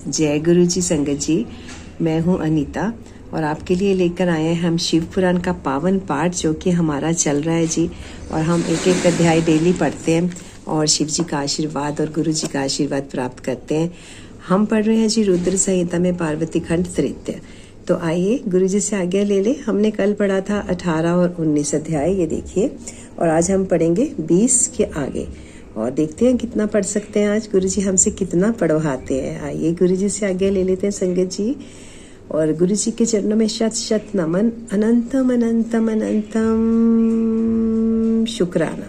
जय गुरु जी संगत जी। मैं हूं अनीता और आपके लिए लेकर आए हैं हम शिव पुराण का पावन पाठ जो कि हमारा चल रहा है जी। और हम एक एक अध्याय डेली पढ़ते हैं और शिव जी का आशीर्वाद और गुरु जी का आशीर्वाद प्राप्त करते हैं। हम पढ़ रहे हैं जी रुद्र संहिता में पार्वती खंड तृतीय। तो आइए गुरु जी से आज्ञा ले ले। हमने कल पढ़ा था 18 और 19 अध्याय, ये देखिए, और आज हम पढ़ेंगे 20 के आगे और देखते हैं कितना पढ़ सकते हैं। आज गुरु जी हमसे कितना पढ़वाते हैं। आइए गुरु जी से आज्ञा ले लेते हैं संगत जी। और गुरु जी के चरणों में शत शत नमन। अनंतम अनंतम अनंतम शुक्राना।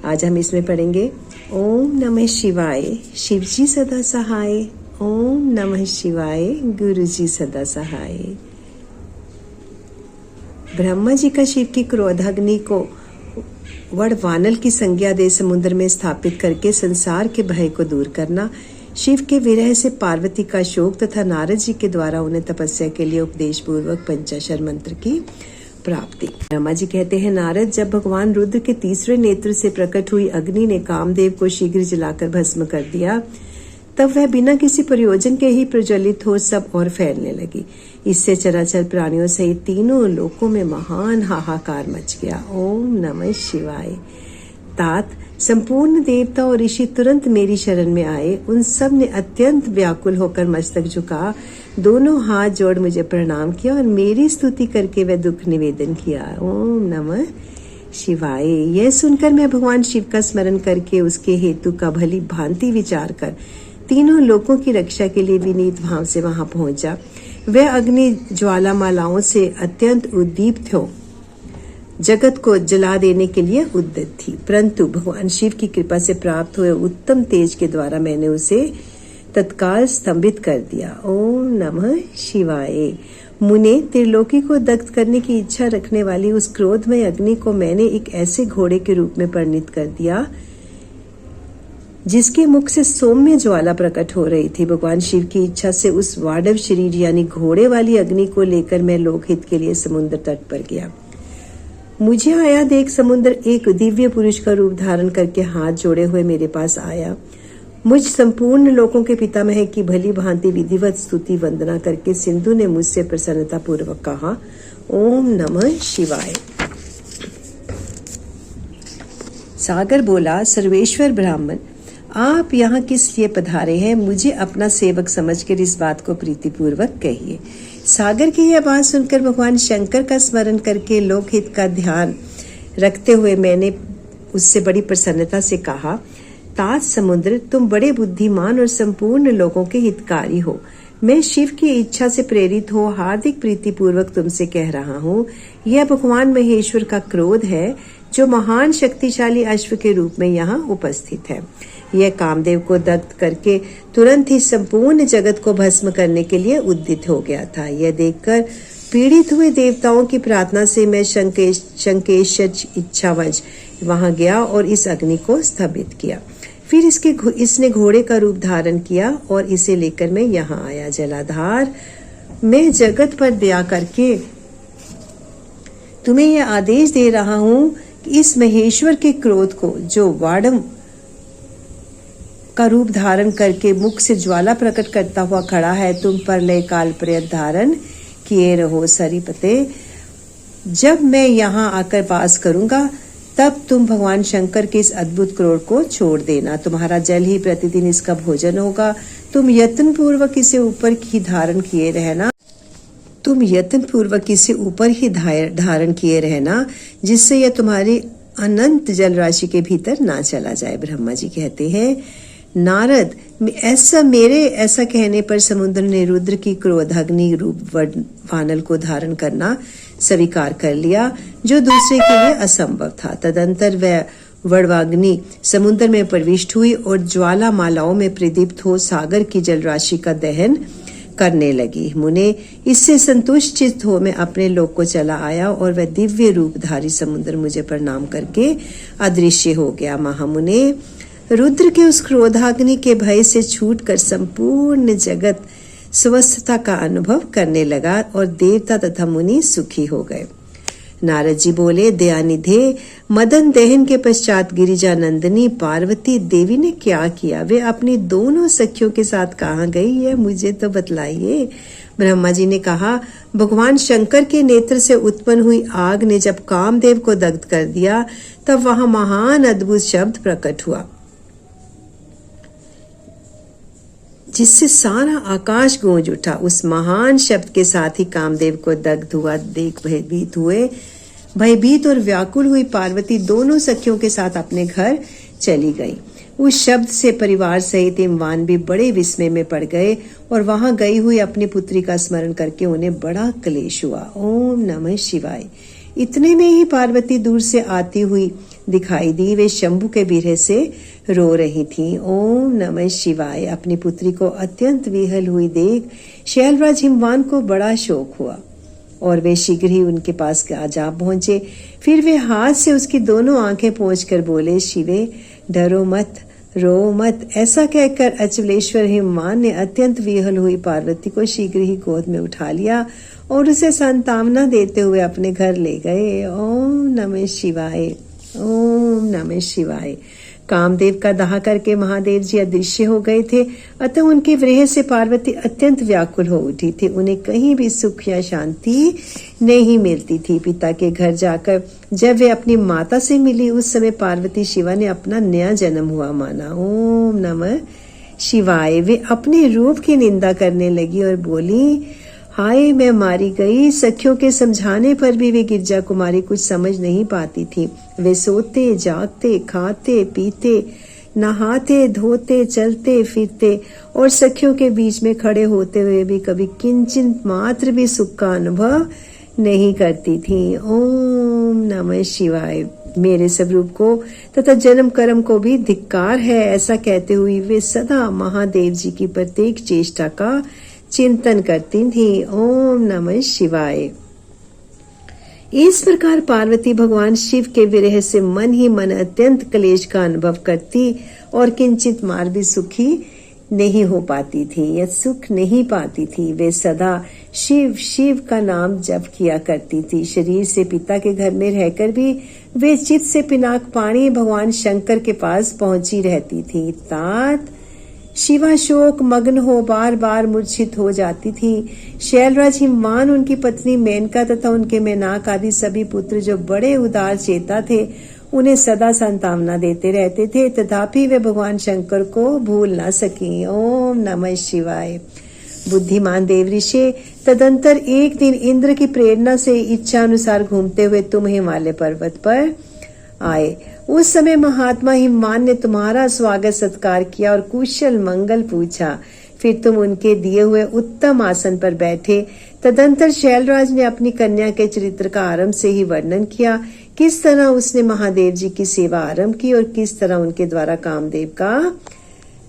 आज हम इसमें पढ़ेंगे ओम नमः शिवाय, शिव जी सदा सहाय। ओम नमः शिवाय, गुरु जी सदा सहाय। ब्रह्मा जी का शिव की क्रोधाग्नि को वडवानल की संज्ञा दे समुद्र में स्थापित करके संसार के भय को दूर करना, शिव के विरह से पार्वती का शोक तथा नारद जी के द्वारा उन्हें तपस्या के लिए उपदेश पूर्वक पंचाक्षर मंत्र की प्राप्ति। ब्रह्मा जी कहते हैं, नारद, जब भगवान रुद्र के तीसरे नेत्र से प्रकट हुई अग्नि ने कामदेव को शीघ्र जलाकर भस्म कर दिया, तब वह बिना किसी प्रयोजन के ही प्रज्वलित हो सब और फैलने लगी। इससे चराचर प्राणियों सहित तीनों लोकों में महान हाहाकार मच गया। ओम नमः शिवाय। तात संपूर्ण देवता और ऋषि तुरंत मेरी शरण में आए। उन सब ने अत्यंत व्याकुल होकर मस्तक झुका, दोनों हाथ जोड़ मुझे प्रणाम किया और मेरी स्तुति करके वह दुख निवेदन किया। ओम नमः शिवाय। यह सुनकर मैं भगवान शिव का स्मरण करके उसके हेतु का भली भांति विचार कर तीनों लोकों की रक्षा के लिए विनीत भाव से वहां पहुंचा। वह अग्नि ज्वालामालाओं से अत्यंत उद्दीप्त हो जगत को जला देने के लिए उद्यत थी, परंतु भगवान शिव की कृपा से प्राप्त हुए उत्तम तेज के द्वारा मैंने उसे तत्काल स्तंभित कर दिया। ओम नमः शिवाय। मुने, त्रिलोकी को दग्ध करने की इच्छा रखने वाली उस क्रोधमय अग्नि को मैंने एक ऐसे घोड़े के रूप में परिणित कर दिया जिसके मुख से सौम्य ज्वाला प्रकट हो रही थी। भगवान शिव की इच्छा से उस वाडव शरीर यानी घोड़े वाली अग्नि को लेकर मैं लोकहित के लिए समुद्र तट पर गया। मुझे आया देख समुद्र एक दिव्य पुरुष का रूप धारण करके हाथ जोड़े हुए मेरे पास आया। मुझ संपूर्ण लोकों के पितामह की भली भांति विधिवत स्तुति वंदना करके सिंधु ने मुझसे प्रसन्नता पूर्वक कहा, ओम नमः शिवाय। सागर बोला, सर्वेश्वर ब्राह्मण, आप यहाँ किस लिए पधारे हैं? मुझे अपना सेवक समझकर इस बात को प्रीतिपूर्वक कहिए। सागर की यह बात सुनकर भगवान शंकर का स्मरण करके लोकहित का ध्यान रखते हुए मैंने उससे बड़ी प्रसन्नता से कहा, तात समुद्र, तुम बड़े बुद्धिमान और संपूर्ण लोगों के हितकारी हो। मैं शिव की इच्छा से प्रेरित हो हार्दिक प्रीतिपूर्वक तुमसे कह रहा हूँ, यह भगवान महेश्वर का क्रोध है जो महान शक्तिशाली अश्व के रूप में यहाँ उपस्थित है। यह कामदेव को दग्ध करके तुरंत ही संपूर्ण जगत को भस्म करने के लिए उद्यत हो गया था। यह देखकर पीड़ित हुए देवताओं की प्रार्थना से मैं शंकेश इच्छावश वहां गया और इस अग्नि को स्थगित किया। फिर इसने घोड़े का रूप धारण किया और इसे लेकर मैं यहाँ आया। जलाधार, मैं जगत पर दया करके तुम्हें यह आदेश दे रहा हूँ कि इस महेश्वर के क्रोध को, जो वाडम का रूप धारण करके मुख से ज्वाला प्रकट करता हुआ खड़ा है, तुम पर लय काल पर्यंत धारण किए रहो। सरीपते, जब मैं यहाँ आकर वास करूंगा तब तुम भगवान शंकर के इस अद्भुत क्रोध को छोड़ देना। तुम्हारा जल ही प्रतिदिन इसका भोजन होगा। तुम यत्न पूर्वक इसे ऊपर ही धारण किए रहना, जिससे यह तुम्हारी अनंत जल राशि के भीतर ना चला जाए। ब्रह्मा जी कहते हैं, नारद, ऐसा कहने पर समुद्र ने रुद्र की क्रोधाग्नि रूप वानल को धारण करना स्वीकार कर लिया, जो दूसरे के लिए असंभव था। तदंतर वह वडवाग्नि समुद्र में प्रविष्ट हुई और ज्वाला मालाओं में प्रदीप्त हो सागर की जल राशि का दहन करने लगी। मुने, इससे संतुष्ट चित्त हो मैं अपने लोक को चला आया और वह दिव्य रूपधारी समुद्र मुझे प्रणाम करके अदृश्य हो गया। महामुने, रुद्र के उस क्रोधाग्नि के भय से छूटकर संपूर्ण जगत स्वस्थता का अनुभव करने लगा और देवता तथा मुनि सुखी हो गए। नारद जी बोले, दयानिधे, मदन दहन के पश्चात गिरिजानंदिनी पार्वती देवी ने क्या किया? वे अपनी दोनों सखियों के साथ कहाँ गई, यह मुझे तो बतलाइए। ब्रह्मा जी ने कहा, भगवान शंकर के नेत्र से उत्पन्न हुई आग ने जब कामदेव को दग्ध कर दिया, तब वहां महान अद्भुत शब्द प्रकट हुआ, जिससे सारा आकाश गूंज उठा। उस महान शब्द के साथ ही कामदेव को दग्ध हुआ देख भयभीत हुए। भयभीत और व्याकुल हुई पार्वती दोनों सखियों के साथ अपने घर चली गई। उस शब्द से परिवार सहित हिमवान भी बड़े विस्मय में पड़ गए और वहां गई हुई अपनी पुत्री का स्मरण करके उन्हें बड़ा क्लेश हुआ। ओम नमः शिवाय। इतने में ही पार्वती दूर से आती हुई दिखाई दी। वे शंभु के बिरह से रो रही थीं। ओम नमः शिवाय। अपनी पुत्री को अत्यंत विहल हुई देख शैलराज हिमवान को बड़ा शोक हुआ और वे शीघ्र ही उनके पास जा पहुंचे। फिर वे हाथ से उसकी दोनों आंखें पोंछकर बोले, शिवे डरो मत, रो मत। ऐसा कहकर अचलेश्वर हिमवान ने अत्यंत विहल हुई पार्वती को शीघ्र ही गोद में उठा लिया और उसे सांत्वना देते हुए अपने घर ले गए। ओम नमः शिवाय। ओम नमः शिवाय। कामदेव का दाह करके महादेव जी अदृश्य हो गए थे, अतः उनके विरह से पार्वती अत्यंत व्याकुल हो उठी थी। उन्हें कहीं भी सुख या शांति नहीं मिलती थी। पिता के घर जाकर जब वे अपनी माता से मिली, उस समय पार्वती शिवा ने अपना नया जन्म हुआ माना। ओम नमः शिवाय। वे अपने रूप की निंदा करने लगी और बोली, हाय मैं मारी गई। सखियों के समझाने पर भी वे गिरजा कुमारी कुछ समझ नहीं पाती थी। वे सोते जागते, खाते पीते, नहाते धोते, चलते फिरते और सखियों के बीच में खड़े होते हुए भी कभी किंचित मात्र भी सुख का अनुभव नहीं करती थी। ओम नमः शिवाय। मेरे स्वरूप को तथा जन्म कर्म को भी धिक्कार है। ऐसा कहते हुए वे सदा महादेव जी की प्रत्येक चेष्टा का चिंतन करती थी। ओम नमः शिवाय। इस प्रकार पार्वती भगवान शिव के विरह से मन ही मन अत्यंत क्लेश का अनुभव करती और किंचित मार भी सुखी नहीं हो पाती थी या सुख नहीं पाती थी। वे सदा शिव शिव का नाम जप किया करती थी। शरीर से पिता के घर में रहकर भी वे चित्त से पिनाक पाणी भगवान शंकर के पास पहुंची रहती थी। तात शिवा शोक मग्न हो बार बार मूर्छित हो जाती थी। शैलराज हिमवान, उनकी पत्नी मेनका तथा उनके मेनाक आदि सभी पुत्र जो बड़े उदार चेता थे, उन्हें सदा सांत्वना देते रहते थे, तथापि वे भगवान शंकर को भूल न सकी। ओम नमः शिवाय। बुद्धिमान देव ऋषि तदंतर एक दिन इंद्र की प्रेरणा से इच्छा अनुसार घूमते हुए तुम हिमालय पर्वत पर आए। उस समय महात्मा हिमवान ने तुम्हारा स्वागत सत्कार किया और कुशल मंगल पूछा। फिर तुम उनके दिए हुए उत्तम आसन पर बैठे। तदंतर शैलराज ने अपनी कन्या के चरित्र का आरंभ से ही वर्णन किया, किस तरह उसने महादेव जी की सेवा आरंभ की और किस तरह उनके द्वारा कामदेव का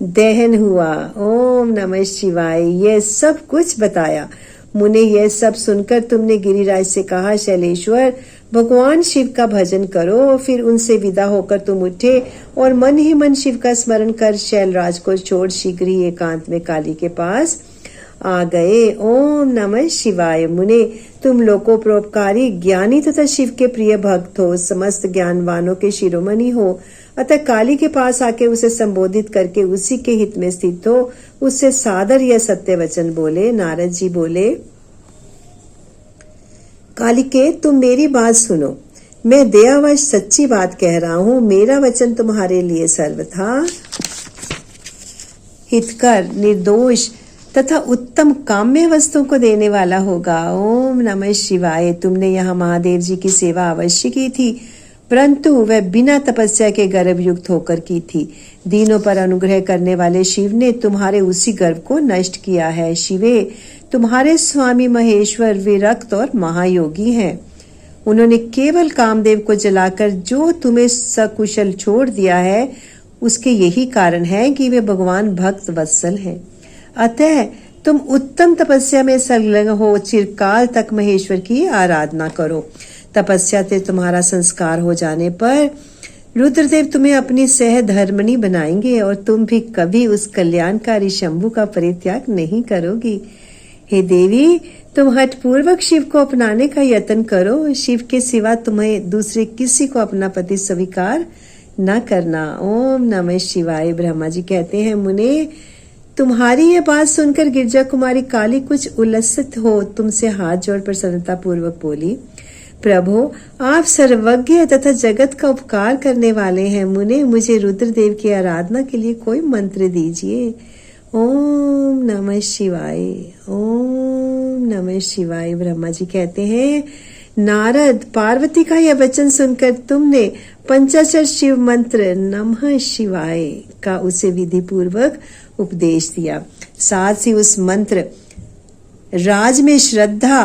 दहन हुआ। ओम नमः शिवाय। यह सब कुछ बताया। मुने यह सब सुनकर तुमने गिरिराज से कहा, शैलेश्वर भगवान शिव का भजन करो। फिर उनसे विदा होकर तुम उठे और मन ही मन शिव का स्मरण कर शैलराज को छोड़ शीघ्र ही एकांत में काली के पास आ गए। ओम नमः शिवाय। मुने तुम लोकोपरोपकारी ज्ञानी तथा शिव के प्रिय भक्त हो, समस्त ज्ञानवानों के शिरोमणि हो, अतः काली के पास आके उसे संबोधित करके उसी के हित में स्थित हो। उससे सादर यह सत्य वचन बोले। नारद जी बोले, कालिके तुम मेरी बात सुनो। मैं दयावश सच्ची बात कह रहा हूँ। मेरा वचन तुम्हारे लिए सर्वथा हितकर, निर्दोष तथा उत्तम काम्य वस्तुओं को देने वाला होगा। ओम नमः शिवाय। तुमने यहाँ महादेव जी की सेवा अवश्य की थी, परंतु वह बिना तपस्या के गर्भ युक्त होकर की थी। दीनों पर अनुग्रह करने वाले शिव ने तुम्हारे उसी गर्भ को नष्ट किया है। शिवे, तुम्हारे स्वामी महेश्वर विरक्त और महायोगी हैं। उन्होंने केवल कामदेव को जलाकर जो तुम्हें सकुशल छोड़ दिया है, उसके यही कारण है कि वे भगवान भक्त वत्सल हैं। अतः तुम उत्तम तपस्या में संलग्न हो, चिरकाल तक महेश्वर की आराधना करो। तपस्या से तुम्हारा संस्कार हो जाने पर रुद्रदेव तुम्हें अपनी सहधर्मिणी बनाएंगे और तुम भी कभी उस कल्याणकारी शंभु का परित्याग नहीं करोगी। हे देवी, तुम हठपूर्वक शिव को अपनाने का यत्न करो। शिव के सिवा तुम्हें दूसरे किसी को अपना पति स्वीकार न करना। ओम नमः शिवाय। ब्रह्मा जी कहते हैं, मुने, तुम्हारी ये बात सुनकर गिरजा कुमारी काली कुछ उलसित हो तुमसे हाथ जोड़ प्रसन्नता पूर्वक बोली, प्रभु, आप सर्वज्ञ तथा जगत का उपकार करने वाले हैं। मुने, मुझे रुद्रदेव की आराधना के लिए कोई मंत्र दीजिए। ओम नमः शिवाय। ओम नमः शिवाय। ब्रह्मा जी कहते हैं, नारद, पार्वती का यह वचन सुनकर तुमने पंचाक्षर शिव मंत्र नमः शिवाय का उसे विधि पूर्वक उपदेश दिया। साथ ही उस मंत्र राज में श्रद्धा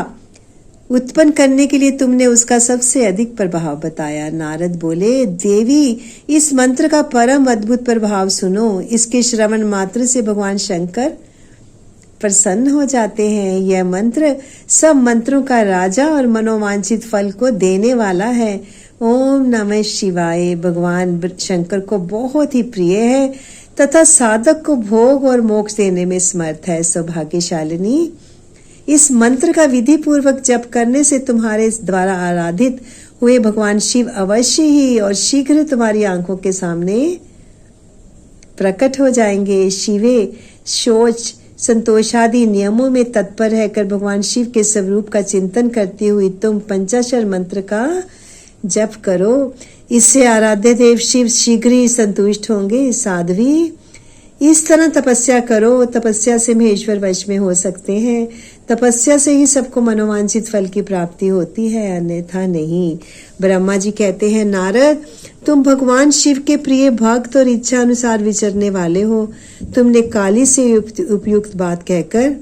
उत्पन्न करने के लिए तुमने उसका सबसे अधिक प्रभाव बताया। नारद बोले, देवी, इस मंत्र का परम अद्भुत प्रभाव सुनो। इसके श्रवण मात्र से भगवान शंकर प्रसन्न हो जाते हैं। यह मंत्र सब मंत्रों का राजा और मनोवांछित फल को देने वाला है। ओम नमः शिवाय भगवान शंकर को बहुत ही प्रिय है तथा साधक को भोग और मोक्ष देने में समर्थ है। सौभाग्यशालिनी, इस मंत्र का विधि पूर्वक जप करने से तुम्हारे द्वारा आराधित हुए भगवान शिव अवश्य ही और शीघ्र तुम्हारी आंखों के सामने प्रकट हो जाएंगे। शिवे शौच संतोषादि नियमों में तत्पर रहकर भगवान शिव के स्वरूप का चिंतन करती हुई तुम पंचाक्षर मंत्र का जप करो। इससे आराध्य देव शिव शीघ्र ही संतुष्ट होंगे। साध्वी, इस तरह तपस्या करो। तपस्या से महेश्वर वश में हो सकते हैं। तपस्या से ही सबको मनोवांछित फल की प्राप्ति होती है, अन्यथा नहीं। ब्रह्मा जी कहते हैं, नारद, तुम भगवान शिव के प्रिय भक्त और इच्छा अनुसार विचरने वाले हो। तुमने काली से उपयुक्त बात कहकर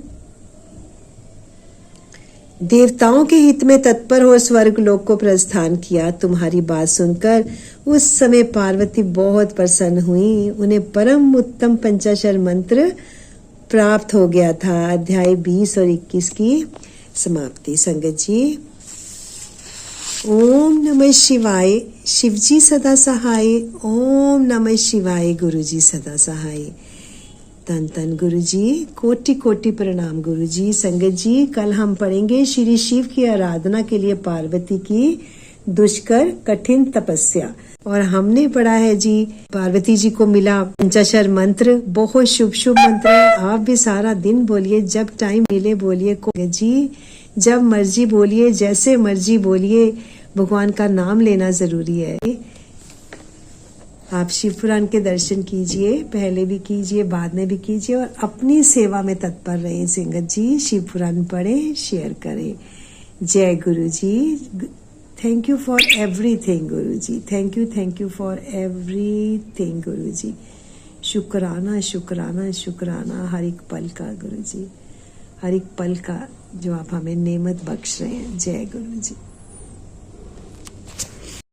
देवताओं के हित में तत्पर हो स्वर्ग लोक को प्रस्थान किया। तुम्हारी बात सुनकर उस समय पार्वती बहुत प्रसन्न हुई। उन्हें परम उत्तम पंचाक्षर मंत्र प्राप्त हो गया था। अध्याय 20 और 21 की समाप्ति। संगत जी, ओम नमः शिवाय। शिवजी सदा सहाय। ओम नमः शिवाय। गुरुजी सदा सहाय। तन तन गुरुजी, कोटि कोटि प्रणाम गुरुजी। संगत जी, कल हम पढ़ेंगे श्री शिव की आराधना के लिए पार्वती की दुष्कर कठिन तपस्या। और हमने पढ़ा है जी, पार्वती जी को मिला पंचाक्षर मंत्र, बहुत शुभ शुभ मंत्र है। आप भी सारा दिन बोलिए, जब टाइम मिले बोलिए जी, जब मर्जी बोलिए, जैसे मर्जी बोलिए, भगवान का नाम लेना जरूरी है। आप शिव पुराण के दर्शन कीजिए, पहले भी कीजिए, बाद में भी कीजिए और अपनी सेवा में तत्पर रहें। संगत जी, शिव पुराण पढ़ें, शेयर करें। जय गुरु जी। Thank you for everything Guru ji. Thank you for everything गुरु जी। शुक्राना शुक्राना शुक्राना हर एक पल का गुरु जी, हर एक पल का जो आप हमें नेमत बख्श रहे हैं। जय गुरु जी।